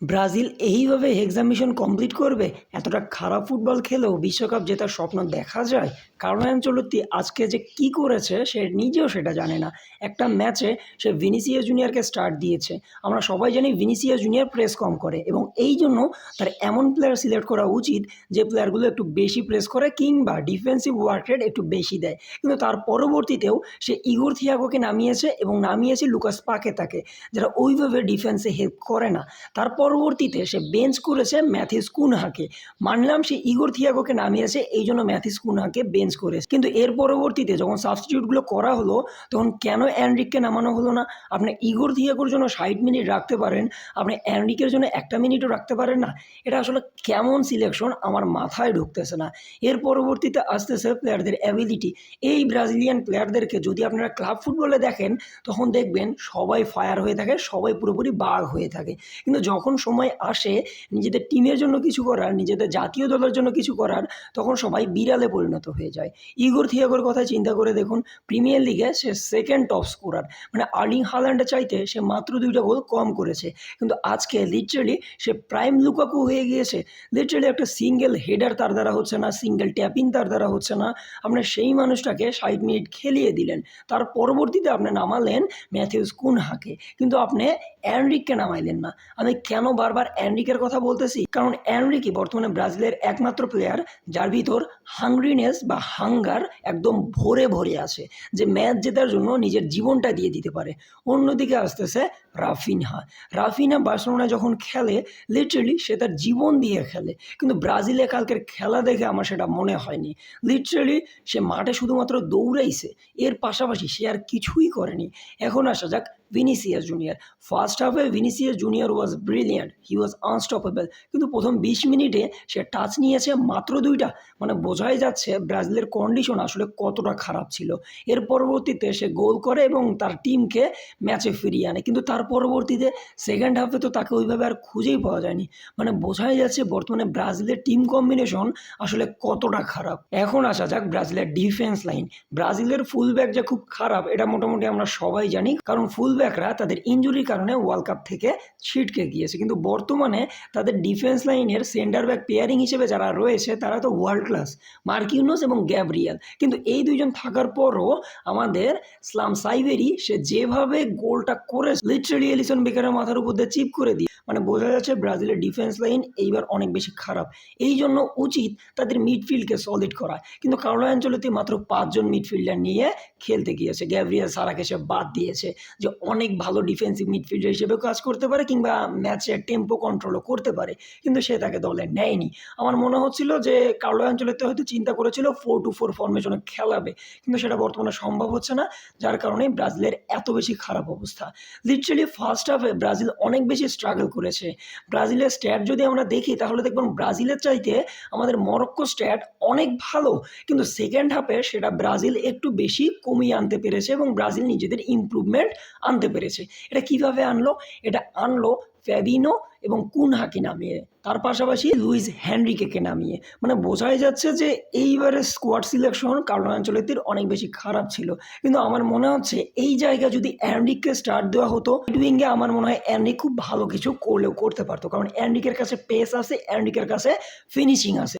Brazil এইভাবে হেক্সা mission complete করবে? এতটা খারাপ ফুটবল খেলেও বিশ্বকাপ জেতার স্বপ্ন দেখা যায়? কার্লো আনচেলত্তি আজকে যে কী করেছে সে নিজেও সেটা জানে না। একটা ম্যাচে সে ভিনিসিয়াস জুনিয়রকে স্টার্ট দিয়েছে। আমরা সবাই জানি ভিনিসিয়াস জুনিয়র প্রেস কম করে এবং এই জন্য তার এমন প্লেয়ার সিলেক্ট করা উচিত যে প্লেয়ারগুলো একটু বেশি প্রেস করে কিংবা ডিফেন্সিভ ওয়ার্ক রেট একটু বেশি দেয়। কিন্তু তার পরবর্তীতেও সে ইগোর থিয়াগোকে নামিয়েছে এবং নামিয়েছে লুকাস পাকেতাকে, যারা ওইভাবে ডিফেন্সে হেল্প করে না। তার পরবর্তীতে সে বেঞ্চ করেছে ম্যাথিস কুনহাকে। মানলাম সে ইগোর থিয়াগোকে নামিয়েছে, এই জন্য ম্যাথিস কুনহাকে বেঞ্চ করেছে, কিন্তু এর পরবর্তীতে যখন সাবস্টিটিউটগুলো করা হলো তখন কেন অ্যানরিককে নামানো হলো না? আপনি ইগোর থিয়াগোর জন্য 60 মিনিট রাখতে পারেন, আপনি অ্যানরিকের জন্য 1 মিনিটও রাখতে পারেন না? এটা আসলে কেমন সিলেকশন আমার মাথায় ঢুকতেছে না। এর পরবর্তীতে আসতেছে প্লেয়ারদের অ্যাবিলিটি। এই ব্রাজিলিয়ান প্লেয়ারদেরকে যদি আপনারা ক্লাব ফুটবলে দেখেন তখন দেখবেন সবাই ফায়ার হয়ে থাকে, সবাই পুরোপুরি বাঘ হয়ে থাকে, কিন্তু যখন সময় আসে নিজেদের টিমের জন্য কিছু করার, নিজেদের জাতীয় দলের জন্য কিছু করার, তখন সবাই বিড়ালে পরিণত হয়ে যায়। ইগোর থিয়াগোর কথা চিন্তা করে দেখুন, প্রিমিয়ার লিগে সে সেকেন্ড টপ স্কোরার, মানে আর্লিং হাল্যান্ডের চাইতে সে মাত্র 2টা গোল কম করেছে, কিন্তু আজকে লিটারালি সে প্রাইম লুকাকু হয়ে গিয়েছে। লিটারালি একটা সিঙ্গেল হেডার তার দ্বারা হচ্ছে না, সিঙ্গেল ট্যাপিং তার দ্বারা হচ্ছে না, আপনার সেই মানুষটাকে 60 মিনিট খেলিয়ে দিলেন। তার পরবর্তীতে আপনি নামালেন ম্যাথিউস কুনহাকে, কিন্তু আপনি অ্যানরিককে নামাইলেন না। আমি কেন বারবার অ্যানরিকের কথা বলতেছি? কারণ অ্যানরিকই বর্তমানে ব্রাজিলের একমাত্র প্লেয়ার যার ভিতর হাংরিনেস বা হাঙ্গার একদম ভরে ভরে আছে, যে ম্যাচ জেতার জন্য নিজের জীবনটা দিয়ে দিতে পারে। অন্যদিকে আসতেছে রাফিনহা। রাফিনহা বার্সেলোনায় যখন খেলে লিটারালি সে তার জীবন দিয়ে খেলে, কিন্তু ব্রাজিলে কালকের খেলা দেখে আমার সেটা মনে হয়নি। লিটারালি সে মাঠে শুধুমাত্র দৌড়াইছে, এর পাশাপাশি সে আর কিছুই করেনি। এখন আসা যাক ভিনিসিয়াস জুনিয়র। ফার্স্ট হাফে Vinicius junior was brilliant, he was unstoppable, কিন্তু প্রথম 20 মিনিটে সে টাচ নিয়েছে মাত্র 2টা। মানে বোঝাই যাচ্ছে ব্রাজিলের কন্ডিশন আসলে কতটা খারাপ ছিল। এর পরবর্তীতে সে গোল করে এবং তার টিমকে ম্যাচে ফিরিয়ে আনে, কিন্তু তার পরবর্তীতে সেকেন্ড হাফে তো তাকে ওইভাবে আর খুঁজেই পাওয়া যায়নি। মানে বোঝাই যাচ্ছে বর্তমানে ব্রাজিলের টিম কম্বিনেশন আসলে কতটা খারাপ। এখন আসা যাক ব্রাজিলের ডিফেন্স লাইন। ব্রাজিলের ফুলব্যাক যে খুব খারাপ এটা মোটামুটি আমরা সবাই জানি, কারণ ফুলব্যাকরা তাদের ইনজুরির কারণে ওয়ার্ল্ড কাপ থেকে ছিটকে গিয়েছে, কিন্তু বর্তমানে তাদের ডিফেন্স লাইনের সেন্টার ব্যাক পেয়ারিং হিসেবে যারা রয়েছে তারা তো ওয়ার্ল্ড ক্লাস, মার্কিউনোস এবং গ্যাব্রিয়েল। কিন্তু এই দুইজন থাকার পরও আমাদের স্লাম সাইবেরি সে যেভাবে গোলটা করে লিটারালি এলিসন বেকারের মাথার উপর দিয়ে চিপ করে দিয়ে, মানে বোঝা যাচ্ছে ব্রাজিলের ডিফেন্স লাইন এইবার অনেক বেশি খারাপ। এই জন্য উচিত তাদের মিডফিল্ডকে সলিড করা, কিন্তু কার্লো আনচেলত্তি মাত্র 5জন মিডফিল্ডার নিয়ে খেলতে গিয়েছে। গ্যাব্রিয়েল সারাকে সে বাদ দিয়েছে, যে অনেক ভালো ডিফেন্সিভ মিডফিল্ডার হিসেবেও কাজ করতে পারে কিংবা ম্যাচের টেম্পো কন্ট্রোলও করতে পারে, কিন্তু সে তাকে দলে নেয়নি। আমার মনে হচ্ছিল যে কার্লো আনচেলত্তি হয়তো চিন্তা করেছিল 4-2-4 ফর্মেশনে খেলাবে, কিন্তু সেটা বর্তমানে সম্ভব হচ্ছে না, যার কারণে ব্রাজিলের এত বেশি খারাপ অবস্থা। লিটারালি ফার্স্ট হাফে ব্রাজিল অনেক বেশি স্ট্রাগল করেছে। ব্রাজিলের স্ট্যাট যদি আমরা দেখি তাহলে দেখবেন ব্রাজিলের চাইতে আমাদের মরক্কো স্ট্যাট অনেক ভালো, কিন্তু সেকেন্ড হাফে সেটা ব্রাজিল একটু বেশি কমিয়ে আনতে পেরেছে এবং ব্রাজিল নিজেদের ইমপ্রুভমেন্ট আনতে পেরেছে। এটা কিভাবে আনলো? এটা আনলো ফ্যাবিনো এবং কুনহাকে নামিয়ে, তার পাশাপাশি লুইস হেনরিকেকে নামিয়ে। মানে বোঝাই যাচ্ছে যে এইবারের স্কোয়াড সিলেকশন কার্লো আনচেলত্তির অনেক বেশি খারাপ ছিল, কিন্তু আমার মনে হচ্ছে এই জায়গা যদি অ্যানরিককে স্টার্ট দেওয়া হতো উইঙ্গে, আমার মনে হয় অ্যানরিক খুব ভালো কিছু করলেও করতে পারতো, কারণ অ্যানরিকের কাছে পেস আছে, অ্যানরিকের কাছে ফিনিশিং আছে।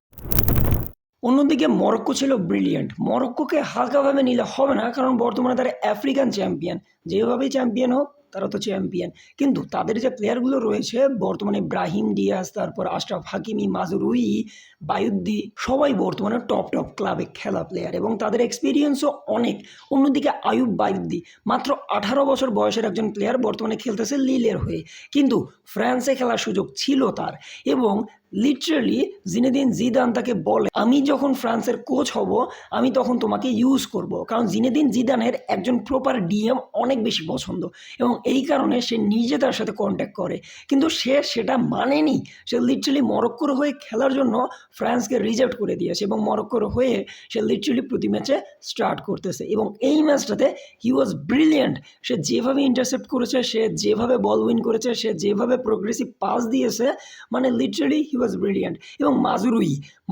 অন্যদিকে মরক্কো ছিল ব্রিলিয়েন্ট। মরক্কোকে হালকাভাবে নিলে হবে না, কারণ বর্তমানে তারা আফ্রিকান চ্যাম্পিয়ন, যেভাবেই চ্যাম্পিয়ন হোক তারা তো চ্যাম্পিয়ন। কিন্তু তাদের যে প্লেয়ারগুলো রয়েছে বর্তমানে ব্রাহিম ডিয়াজ, তারপর আশরাফ হাকিমি, মাজরুই, বায়ুদ্দি, সবাই বর্তমানে টপ টপ ক্লাবে খেলা প্লেয়ার এবং তাদের এক্সপিরিয়েন্সও অনেক। অন্যদিকে আয়ুব বায়ুদ্দি মাত্র 18 বছর বয়সের একজন প্লেয়ার, বর্তমানে খেলতেছে লিলের হয়ে, কিন্তু ফ্রান্সে খেলার সুযোগ ছিল তার। এবং লিটারালি জিনেদিন জিদান তাকে বলে, আমি যখন ফ্রান্সের কোচ হব আমি তখন তোমাকে ইউজ করব, কারণ জিনেদিন জিদানের একজন প্রপার ডিএম অনেক বেশি পছন্দ এবং এই কারণে সে নিজে তার সাথে কন্ট্যাক্ট করে, কিন্তু সে সেটা মানেনি। সে লিটারালি মরক্কোর হয়ে খেলার জন্য ফ্রান্সকে রিজেক্ট করে দিয়েছে এবং মরক্কোর হয়ে সে লিটারালি প্রতি ম্যাচে স্টার্ট করতেছে এবং এই ম্যাচটাতে হি ওয়াজ ব্রিলিয়েন্ট। সে যেভাবে ইন্টারসেপ্ট করেছে, সে যেভাবে বল উইন করেছে, সে যেভাবে প্রোগ্রেসিভ পাস দিয়েছে, মানে লিটারালি হি ওয়াজ ব্রিলিয়ান্ট। এবং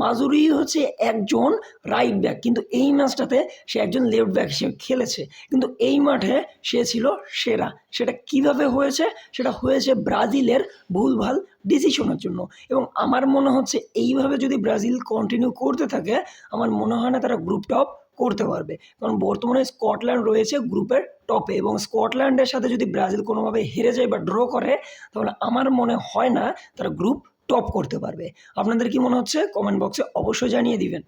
মাজুরুই হচ্ছে একজন রাইট ব্যাক, কিন্তু এই ম্যাচটাতে সে একজন লেফট ব্যাক হিসেবে খেলেছে, কিন্তু এই মাঠে সে ছিল সেরা। সেটা কিভাবে হয়েছে? সেটা হয়েছে ব্রাজিলের ভুলভাল ডিসিশনের জন্য। এবং আমার মনে হচ্ছে এইভাবে যদি ব্রাজিল কন্টিনিউ করতে থাকে, আমার মনে হয় না তারা গ্রুপ টপ করতে পারবে। কারণ বর্তমানে স্কটল্যান্ড রয়েছে গ্রুপের টপে, এবং স্কটল্যান্ডের সাথে যদি ব্রাজিল কোনোভাবে হেরে যায় বা ড্র করে, তাহলে আমার মনে হয় না তারা গ্রুপ টপ করতে পারবে। আপনাদের কি মনে হচ্ছে? কমেন্ট বক্সে অবশ্যই জানিয়ে দিবেন।